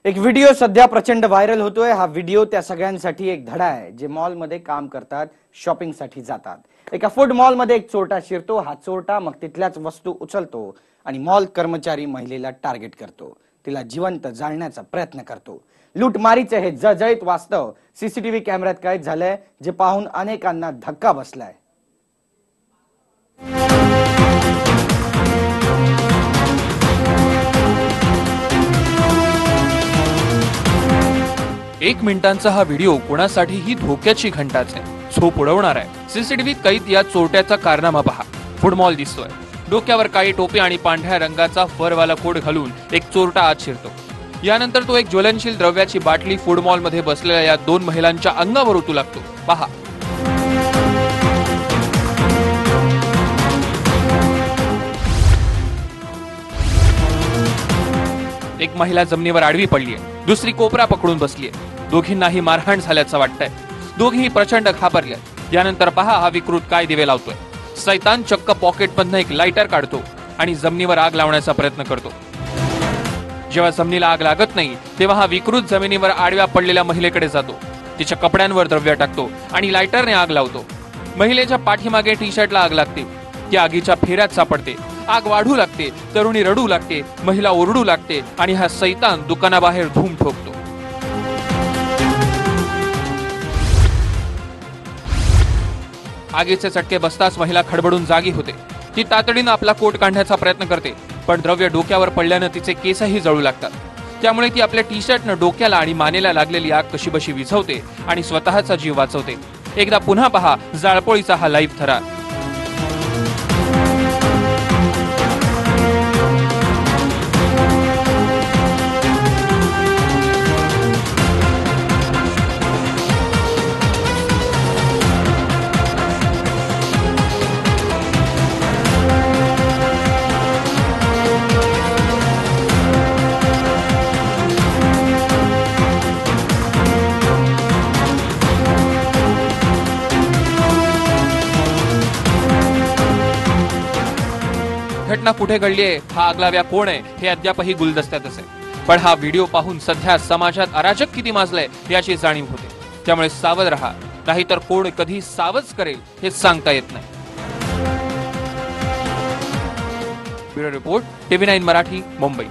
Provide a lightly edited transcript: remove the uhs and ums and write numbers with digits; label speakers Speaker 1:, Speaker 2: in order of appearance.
Speaker 1: एक व्हिडिओ सध्या प्रचंड व्हायरल होतोय। हा व्हिडिओ त्या सगळ्यांसाठी एक धडा आहे जे मॉल मध्ये काम करतात, शॉपिंग साठी जातात। एका फूड मॉल मध्ये एक चोरटा शिरतो। हा चोरटा मग तिथल्याच वस्तू उचलतो आणि मॉल कर्मचारी महिलेला टार्गेट करतो, तिला जिवंत जाळण्याचा प्रयत्न करतो। लूटमारीचे हे जळजळीत वास्तव सीसीटीव्ही कॅमेऱ्यात कैद झालंय, जे पाहून अनेकांना धक्का बसलाय।
Speaker 2: एक मिनिटांचा हा व्हिडिओ कोणासाठीही धोक्याची घंटाच आहे, झोप उडवणार आहे। सीसीटीव्ही कैद या चोरट्याचा कारनामा पहा। फूड मॉल दिसतोय, डोक्यावर काळी टोपी आणि पांढऱ्या रंगाचा फरवाला कोट घालून एक चोरटा आत शिरतो। यानंतर तो एक ज्वलनशील द्रव्याची बाटली फूड मॉल मध्ये बसलेल्या या दोन महिलांच्या अंगावर ओतू लागतो। पहा, एक महिला जमिनीवर आडवी पडलीये, दुसरी कोपरा पकडून बसलीये। दोघींनाही मारहाण झाल्याचं वाटतंय। दोघीही प्रचंड घाबरल्यात। यानंतर पहा हा विकृत काय दिवे लावतोय। सैतान चक्क पॉकेटमधनं एक लायटर काढतो आणि जमिनीवर आग लावण्याचा प्रयत्न करतो। जेव्हा जमिनीला आग लागत नाही तेव्हा हा विकृत जमिनीवर आडव्या पडलेल्या महिलेकडे जातो, तिच्या कपड्यांवर द्रव्य टाकतो आणि लायटरने आग लावतो। महिलेच्या पाठीमागे टी शर्टला आग लागते, ती आगीच्या फेऱ्यात सापडते। आग वाढू लागते, तरुणी रडू लागते, महिला ओरडू लागते आणि हा सैतान दुकानाबाहेर धूम ठोकतो। आगीचे चटके बसताच महिला खडबडून जागी होते। ती तातडीनं आपला कोट काढण्याचा प्रयत्न करते, पण द्रव्य डोक्यावर पडल्यानं तिचे केसही जळू लागतात। त्यामुळे ती आपल्या टी शर्टनं डोक्याला आणि मानेला लागलेली आग कशीबशी विझवते आणि स्वतःचा जीव वाचवते। एकदा पुन्हा पहा जाळपोळीचा हा लाईव्ह थरार। घटना कुठे घडलीये, हा आगलाव्या कोण आहे, हे अद्यापही गुलदस्त्यातच आहे। पण हा व्हिडिओ पाहून सध्या समाजात अराजक किती माजलंय याची जाणीव होते। त्यामुळे सावध रहा, नाहीतर कोण कधी सावध करेल हे सांगता येत नाही। Bureau report, TV9 Marathi, Mumbai.